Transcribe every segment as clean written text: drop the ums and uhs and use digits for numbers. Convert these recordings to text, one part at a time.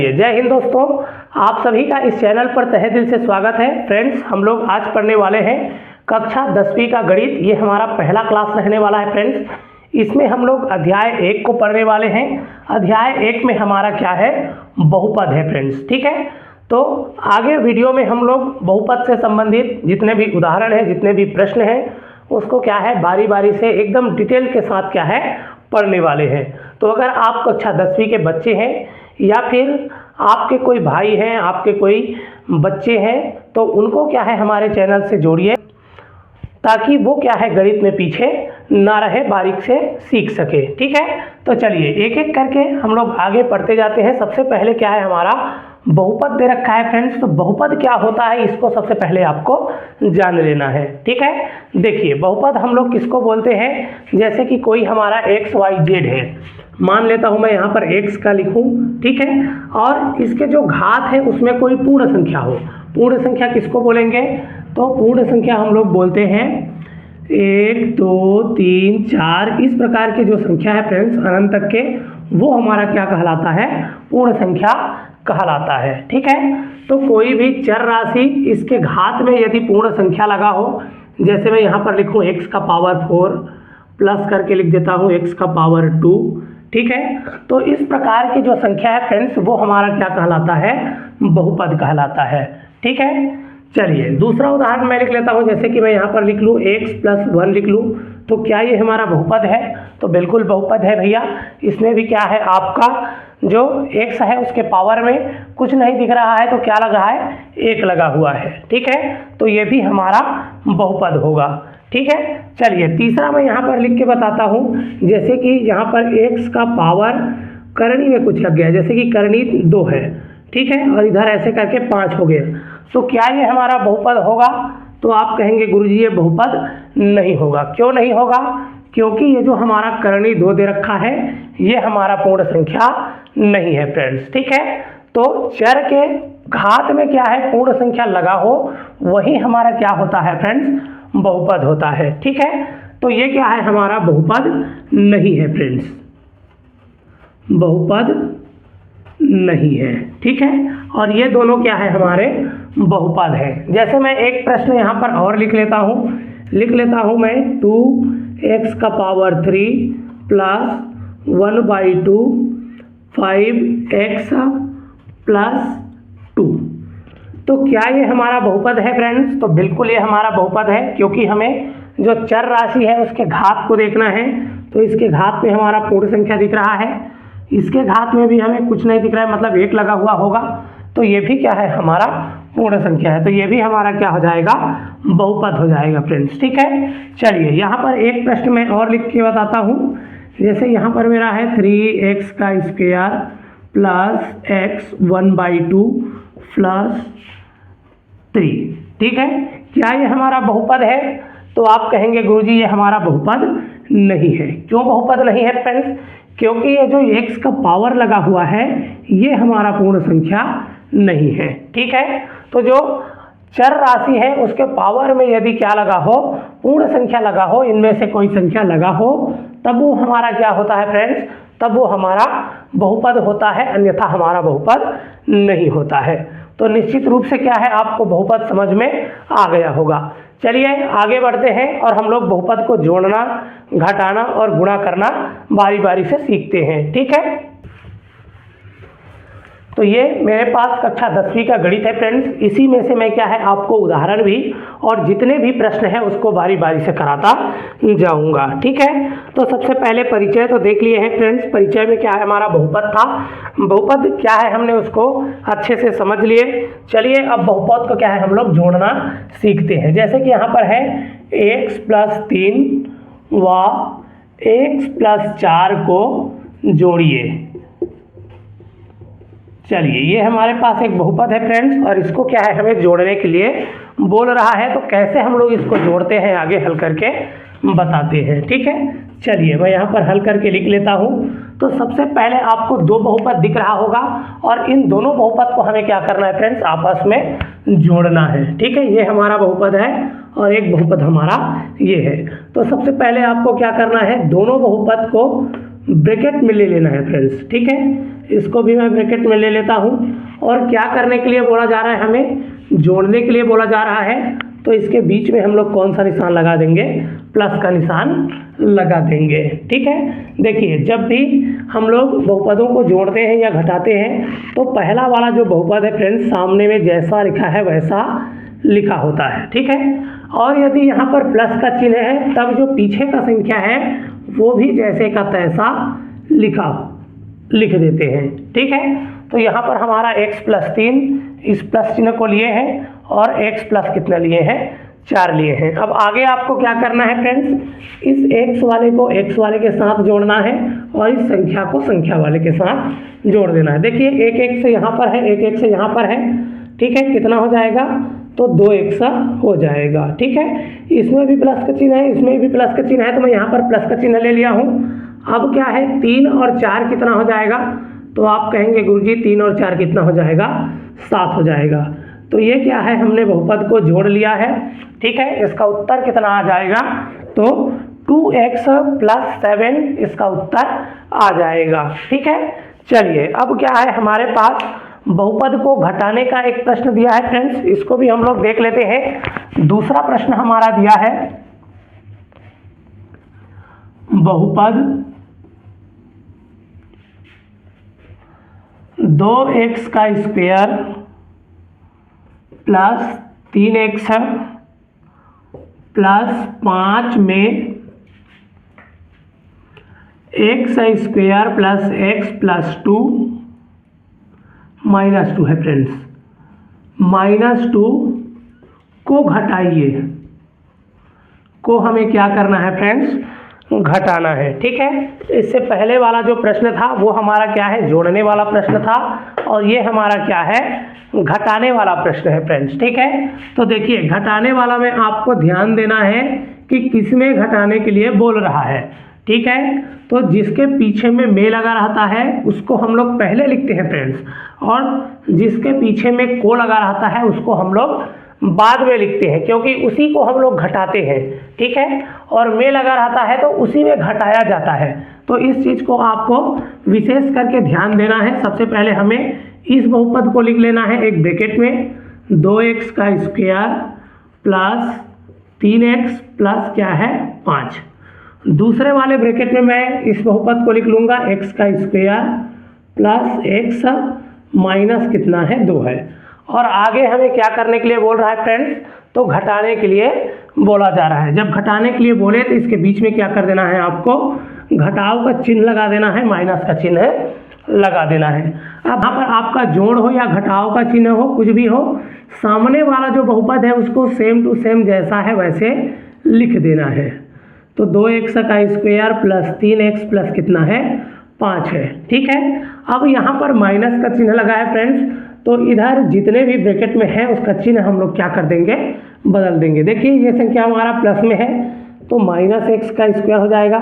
जय हिंद दोस्तों, आप सभी का इस चैनल पर तहे दिल से स्वागत है। फ्रेंड्स, हम लोग आज पढ़ने वाले हैं कक्षा 10वीं का गणित। ये हमारा पहला क्लास रहने वाला है फ्रेंड्स। इसमें हम लोग अध्याय 1 को पढ़ने वाले हैं। अध्याय 1 में हमारा क्या है, बहुपद है फ्रेंड्स। ठीक है, तो आगे वीडियो में हम लोग बहुपद से संबंधित जितने भी उदाहरण हैं, जितने भी प्रश्न हैं, उसको क्या है बारी बारी से एकदम डिटेल के साथ क्या है पढ़ने वाले हैं। तो अगर आप कक्षा 10वीं के बच्चे हैं या फिर आपके कोई भाई हैं, आपके कोई बच्चे हैं, तो उनको क्या है हमारे चैनल से जोड़िए ताकि वो क्या है गणित में पीछे ना रहे, बारीक से सीख सके। ठीक है, तो चलिए एक एक करके हम लोग आगे पढ़ते जाते हैं। सबसे पहले क्या है हमारा बहुपद दे रखा है फ्रेंड्स। तो बहुपद क्या होता है इसको सबसे पहले आपको जान लेना है। ठीक है, देखिए बहुपद हम लोग किसको बोलते हैं, जैसे कि कोई हमारा एक्स वाई जेड है, मान लेता हूं मैं यहाँ पर x का लिखूं। ठीक है, और इसके जो घात है उसमें कोई पूर्ण संख्या हो। पूर्ण संख्या किसको बोलेंगे, तो पूर्ण संख्या हम लोग बोलते हैं 1 2 3 4 इस प्रकार के जो संख्या है फ्रेंड्स अनंत तक के, वो हमारा क्या कहलाता है, पूर्ण संख्या कहलाता है। ठीक है, तो कोई भी चर राशि इसके घात में यदि पूर्ण संख्या लगा हो, जैसे मैं यहाँ पर लिखूँ x का पावर 4 प्लस करके लिख देता हूँ x का पावर 2। ठीक है, तो इस प्रकार की जो संख्या है फ्रेंड्स वो हमारा क्या कहलाता है, बहुपद कहलाता है। ठीक है, चलिए दूसरा उदाहरण मैं लिख लेता हूँ। जैसे कि मैं यहाँ पर लिख लूँ x + 1 लिख लूँ, तो क्या ये हमारा बहुपद है, तो बिल्कुल बहुपद है भैया। इसमें भी क्या है आपका जो x है उसके पावर में कुछ नहीं दिख रहा है, तो क्या लगा है, 1 लगा हुआ है। ठीक है, तो ये भी हमारा बहुपद होगा। ठीक है, चलिए तीसरा मैं यहाँ पर लिख के बताता हूँ। जैसे कि यहाँ पर x का पावर करनी में कुछ लग गया, जैसे कि करनी 2 है। ठीक है, और इधर ऐसे करके 5 हो गए, तो क्या ये हमारा बहुपद होगा, तो आप कहेंगे गुरुजी ये बहुपद नहीं होगा। क्यों नहीं होगा, क्योंकि ये जो हमारा करनी 2 दे रखा है ये हमारा पूर्ण संख्या नहीं है फ्रेंड्स। ठीक है, तो चर के घात में क्या है पूर्ण संख्या लगा हो वही हमारा क्या होता है फ्रेंड्स, बहुपद होता है। ठीक है, तो ये क्या है हमारा बहुपद नहीं है फ्रेंड्स, बहुपद नहीं है। ठीक है, और ये दोनों क्या है हमारे बहुपद है। जैसे मैं एक प्रश्न यहाँ पर और लिख लेता हूँ मैं 2x का पावर 3 प्लस 1/2 5x प्लस 2, तो क्या ये हमारा बहुपद है फ्रेंड्स, तो बिल्कुल ये हमारा बहुपद है, क्योंकि हमें जो चर राशि है उसके घात को देखना है। तो इसके घात में हमारा पूर्ण संख्या दिख रहा है, इसके घात में भी हमें कुछ नहीं दिख रहा है, मतलब 1 लगा हुआ होगा, तो ये भी क्या है हमारा पूर्ण संख्या है, तो ये भी हमारा क्या हो जाएगा, बहुपद हो जाएगा फ्रेंड्स। ठीक है, चलिए यहाँ पर एक प्रश्न मैं और लिख के बताता हूँ। जैसे यहाँ पर मेरा है 3x का स्क्वायर प्लस x 1/2 प्लस 3। ठीक है, क्या ये हमारा बहुपद है, तो आप कहेंगे गुरुजी ये हमारा बहुपद नहीं है। क्यों बहुपद नहीं है फ्रेंड्स, क्योंकि ये जो x का पावर लगा हुआ है ये हमारा पूर्ण संख्या नहीं है। ठीक है, तो जो चर राशि है उसके पावर में यदि क्या लगा हो, पूर्ण संख्या लगा हो, इनमें से कोई संख्या लगा हो, तब वो हमारा क्या होता है फ्रेंड्स, तब वो हमारा बहुपद होता है, अन्यथा हमारा बहुपद नहीं होता है। तो निश्चित रूप से क्या है आपको बहुपद समझ में आ गया होगा। चलिए आगे बढ़ते हैं और हम लोग बहुपद को जोड़ना, घटाना और गुणा करना बारी बारी से सीखते हैं। ठीक है, तो ये मेरे पास कक्षा 10वीं का गणित है फ्रेंड्स। इसी में से मैं क्या है आपको उदाहरण भी और जितने भी प्रश्न हैं उसको बारी बारी से कराता जाऊंगा। ठीक है, तो सबसे पहले परिचय तो देख लिए हैं फ्रेंड्स। परिचय में क्या है हमारा बहुपद था, बहुपद क्या है हमने उसको अच्छे से समझ लिए। चलिए अब बहुपद को क्या है हम लोग जोड़ना सीखते हैं। जैसे कि यहाँ पर है x + 3 व x + 4 को जोड़िए। चलिए ये हमारे पास एक बहुपद है फ्रेंड्स, और इसको क्या है हमें जोड़ने के लिए बोल रहा है, तो कैसे हम लोग इसको जोड़ते हैं आगे हल करके बताते हैं। ठीक है, चलिए मैं यहाँ पर हल करके लिख लेता हूँ। तो सबसे पहले आपको दो बहुपद दिख रहा होगा और इन दोनों बहुपद को हमें क्या करना है फ्रेंड्स, आपस में जोड़ना है। ठीक है, ये हमारा बहुपद है और एक बहुपद हमारा ये है। तो सबसे पहले आपको क्या करना है, दोनों बहुपद को ब्रैकेट में ले लेना है फ्रेंड्स। ठीक है, इसको भी मैं ब्रैकेट में ले लेता हूँ। और क्या करने के लिए बोला जा रहा है, हमें जोड़ने के लिए बोला जा रहा है। तो इसके बीच में हम लोग कौन सा निशान लगा देंगे, प्लस का निशान लगा देंगे। ठीक है, देखिए जब भी हम लोग बहुपदों को जोड़ते हैं या घटाते हैं तो पहला वाला जो बहुपद है फ्रेंड्स, सामने में जैसा लिखा है वैसा लिखा होता है। ठीक है, और यदि यहाँ पर प्लस का चिन्ह है तब जो पीछे का संख्या है वो भी जैसे का तैसा लिख देते हैं। ठीक है, तो यहाँ पर हमारा x + 3 इस प्लस चिन्ह को लिए हैं और x प्लस कितना लिए हैं, 4 लिए हैं। अब आगे आपको क्या करना है फ्रेंड्स, इस x वाले को x वाले के साथ जोड़ना है और इस संख्या को संख्या वाले के साथ जोड़ देना है। देखिए एक x से यहाँ पर है, एक x से यहाँ पर है। ठीक है, कितना हो जाएगा, तो 2x हो जाएगा। ठीक है, इसमें भी प्लस का चिन्ह है, इसमें भी प्लस का चिन्ह है, तो मैं यहाँ पर प्लस का चिन्ह ले लिया हूँ। अब क्या है, 3 और 4 कितना हो जाएगा, तो आप कहेंगे गुरुजी 3 और 4 कितना हो जाएगा, 7 हो जाएगा। तो ये क्या है, हमने बहुपद को जोड़ लिया है। ठीक है, इसका उत्तर कितना आ जाएगा, तो 2x + 7 इसका उत्तर आ जाएगा। ठीक है, चलिए अब क्या है, हमारे पास बहुपद को घटाने का एक प्रश्न दिया है फ्रेंड्स, इसको भी हम लोग देख लेते हैं। दूसरा प्रश्न हमारा दिया है, बहुपद 2x² + 3x + 5 में x² + x + 2 -2 है फ्रेंड्स। -2 को घटाइए, को हमें क्या करना है फ्रेंड्स, घटाना है। ठीक है, इससे पहले वाला जो प्रश्न था वो हमारा क्या है, जोड़ने वाला प्रश्न था और ये हमारा क्या है, घटाने वाला प्रश्न है फ्रेंड्स। ठीक है, तो देखिए घटाने वाला में आपको ध्यान देना है कि किसमें घटाने के लिए बोल रहा है। ठीक है, तो जिसके पीछे में में लगा रहता है उसको हम लोग पहले लिखते हैं फ्रेंड्स, और जिसके पीछे में को लगा रहता है उसको हम लोग बाद में लिखते हैं, क्योंकि उसी को हम लोग घटाते हैं। ठीक है, और में लगा रहता है तो उसी में घटाया जाता है। तो इस चीज़ को आपको विशेष करके ध्यान देना है। सबसे पहले हमें इस बहुपद को लिख लेना है एक ब्रैकेट में, 2x² + 3x + क्या है, 5। दूसरे वाले ब्रैकेट में मैं इस बहुपद को लिख लूँगा x² + x माइनस कितना है, 2 है। और आगे हमें क्या करने के लिए बोल रहा है फ्रेंड्स, तो घटाने के लिए बोला जा रहा है। जब घटाने के लिए बोले तो इसके बीच में क्या कर देना है, आपको घटाव का चिन्ह लगा देना है, माइनस का चिन्ह लगा देना है। अब यहाँ पर आपका जोड़ हो या घटाव का चिन्ह हो, कुछ भी हो, सामने वाला जो बहुपद है उसको सेम टू सेम जैसा है वैसे लिख देना है। तो 2x² + 3x + कितना है, 5 है। ठीक है, अब यहाँ पर माइनस का चिन्ह लगा है फ्रेंड्स, तो इधर जितने भी ब्रैकेट में है उसका चिन्ह हम लोग क्या कर देंगे, बदल देंगे। देखिए ये संख्या हमारा प्लस में है तो -x² हो जाएगा,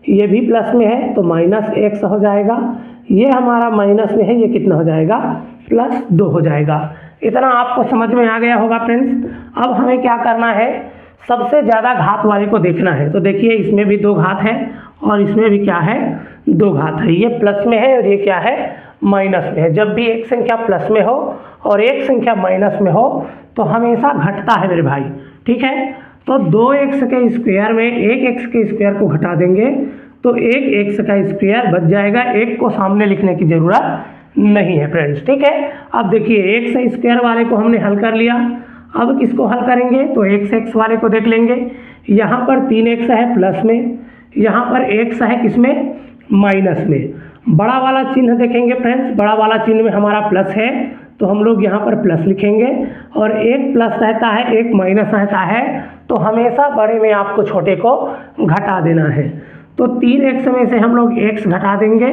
ये भी प्लस में है तो -x हो जाएगा, ये हमारा माइनस में है, ये कितना हो जाएगा, +2 हो जाएगा। इतना आपको समझ में आ गया होगा फ्रेंड्स। अब हमें क्या करना है, सबसे ज़्यादा घात वाले को देखना है। तो देखिए इसमें भी 2 घात है और इसमें भी क्या है, 2 घात है। ये प्लस में है और ये क्या है, माइनस में है। जब भी एक संख्या प्लस में हो और एक संख्या माइनस में हो तो हमेशा घटता है मेरे भाई। ठीक है, तो 2x² में 1x² को घटा देंगे तो 1x² बच जाएगा, 1 को सामने लिखने की ज़रूरत नहीं है फ्रेंड्स। ठीक है, अब देखिए x² वाले को हमने हल कर लिया। अब किसको हल करेंगे, तो x वाले को देख लेंगे। यहाँ पर 3x है प्लस में, यहाँ पर x है किसमें, माइनस में। बड़ा वाला चिन्ह देखेंगे फ्रेंड्स, बड़ा वाला चिन्ह में हमारा प्लस है तो हम लोग यहाँ पर प्लस लिखेंगे, और एक प्लस रहता है एक माइनस रहता है, तो हमेशा बड़े में आपको छोटे को घटा देना है। तो 3x में से हम लोग x घटा देंगे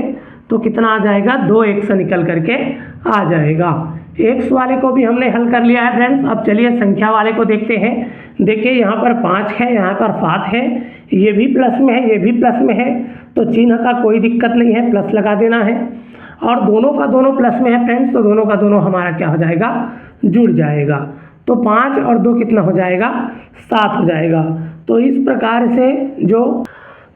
तो कितना आ जाएगा, 2x निकल करके आ जाएगा। एक्स वाले को भी हमने हल कर लिया है फ्रेंड्स। अब चलिए संख्या वाले को देखते हैं। देखिए यहाँ पर 5 है, यहाँ पर 7 है, ये भी प्लस में है, ये भी प्लस में है, तो चिन्ह का कोई दिक्कत नहीं है, प्लस लगा देना है। और दोनों का दोनों प्लस में है फ्रेंड्स, तो दोनों का दोनों हमारा क्या हो जाएगा, जुड़ जाएगा। तो 5 और 2 कितना हो जाएगा, 7 हो जाएगा। तो इस प्रकार से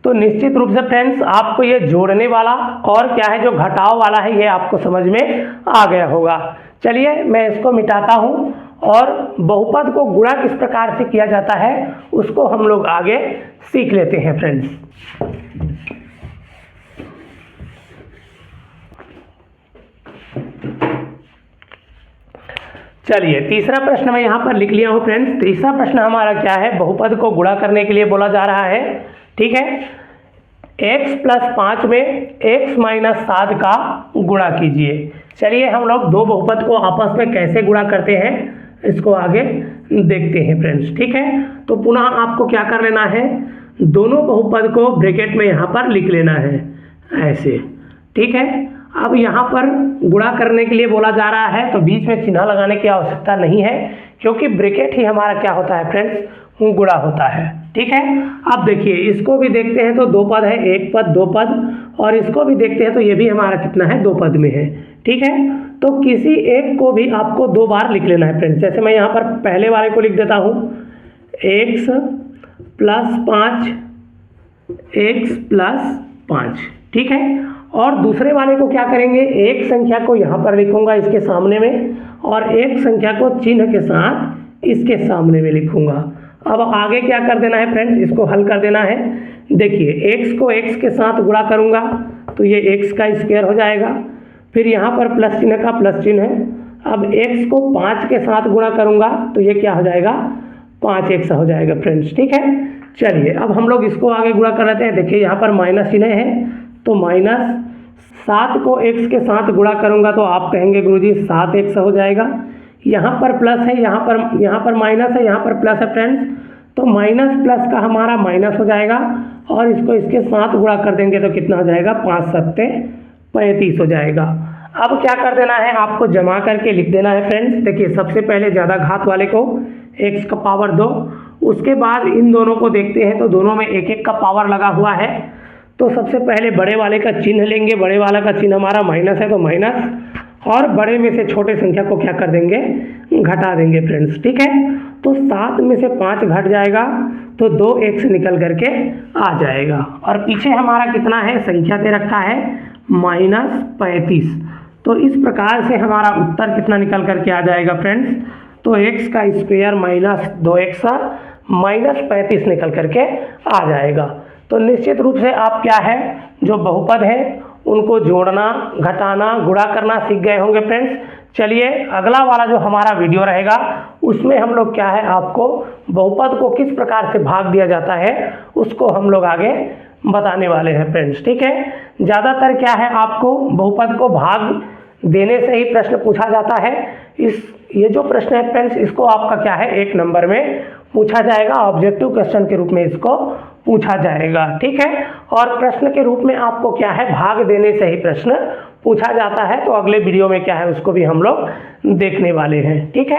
तो निश्चित रूप से फ्रेंड्स आपको ये जोड़ने वाला और क्या है जो घटाव वाला है ये आपको समझ में आ गया होगा। चलिए मैं इसको मिटाता हूँ और बहुपद को गुणा किस प्रकार से किया जाता है उसको हम लोग आगे सीख लेते हैं फ्रेंड्स। चलिए तीसरा प्रश्न मैं यहाँ पर लिख लिया हूँ फ्रेंड्स। तीसरा प्रश्न हमारा क्या है, बहुपद को गुणा करने के लिए बोला जा रहा है। ठीक है, x + 5 में x - 7 का गुणा कीजिए। चलिए हम लोग दो बहुपद को आपस में कैसे गुणा करते हैं इसको आगे देखते हैं फ्रेंड्स। ठीक है, तो पुनः आपको क्या कर लेना है, दोनों बहुपद को ब्रैकेट में यहाँ पर लिख लेना है ऐसे। ठीक है, अब यहाँ पर गुणा करने के लिए बोला जा रहा है तो बीच में चिन्ह लगाने की आवश्यकता नहीं है क्योंकि ब्रैकेट ही हमारा क्या होता है फ्रेंड्स, गुणा होता है। ठीक है, अब देखिए इसको भी देखते हैं तो दो पद है, एक पद दो पद, और इसको भी देखते हैं तो ये भी हमारा कितना है, दो पद में है। ठीक है, तो किसी एक को भी आपको दो बार लिख लेना है फ्रेंड्स। जैसे मैं यहाँ पर पहले वाले को लिख देता हूँ x + 5 x + 5। ठीक है, और दूसरे वाले को क्या करेंगे, एक संख्या को यहाँ पर लिखूंगा इसके सामने में और एक संख्या को चिन्ह के साथ इसके सामने में लिखूंगा। अब आगे क्या कर देना है फ्रेंड्स, इसको हल कर देना है। देखिए x को x के साथ गुणा करूंगा तो ये x का स्क्वायर हो जाएगा, फिर यहाँ पर प्लस चिन्ह का प्लस चिन्ह है। अब x को 5 के साथ गुणा करूंगा तो ये क्या हो जाएगा, 5x हो जाएगा फ्रेंड्स। ठीक है, चलिए अब हम लोग इसको आगे गुणा कर लेते हैं। देखिए यहाँ पर माइनस चिन्ह है तो -7 को x के साथ गुणा करूंगा तो आप कहेंगे गुरुजी 7x हो जाएगा। यहाँ पर प्लस है, यहाँ पर माइनस है, यहाँ पर प्लस है फ्रेंड्स, तो माइनस प्लस का हमारा माइनस हो जाएगा और इसको इसके साथ गुणा कर देंगे तो कितना हो जाएगा, 5 × 7 = 35 हो जाएगा। अब क्या कर देना है, आपको जमा करके लिख देना है फ्रेंड्स। देखिए सबसे पहले ज़्यादा घात वाले को x का पावर 2, उसके बाद इन दोनों को देखते हैं तो दोनों में एक एक का पावर लगा हुआ है। तो सबसे पहले बड़े वाले का चिन्ह लेंगे, बड़े वाला का चिन्ह हमारा माइनस है तो माइनस, और बड़े में से छोटे संख्या को क्या कर देंगे, घटा देंगे फ्रेंड्स। ठीक है, तो 7 में से 5 घट जाएगा तो 2x निकल करके आ जाएगा और पीछे हमारा कितना है, संख्या दे रखा है -35। तो इस प्रकार से हमारा उत्तर कितना निकल करके आ जाएगा फ्रेंड्स, तो x का स्क्वायर -2x -35 निकल करके आ जाएगा। तो निश्चित रूप से आप क्या है, जो बहुपद है उनको जोड़ना, घटाना, गुणा करना सीख गए होंगे फ्रेंड्स। चलिए अगला वाला जो हमारा वीडियो रहेगा उसमें हम लोग क्या है, आपको बहुपद को किस प्रकार से भाग दिया जाता है उसको हम लोग आगे बताने वाले हैं फ्रेंड्स। ठीक है, ज़्यादातर क्या है, आपको बहुपद को भाग देने से ही प्रश्न पूछा जाता है। ये जो प्रश्न है फ्रेंड्स, इसको आपका क्या है, 1 नंबर में पूछा जाएगा, ऑब्जेक्टिव क्वेश्चन के रूप में इसको पूछा जाएगा। ठीक है, और प्रश्न के रूप में आपको क्या है, भाग देने से ही प्रश्न पूछा जाता है। तो अगले वीडियो में क्या है, उसको भी हम लोग देखने वाले हैं। ठीक है।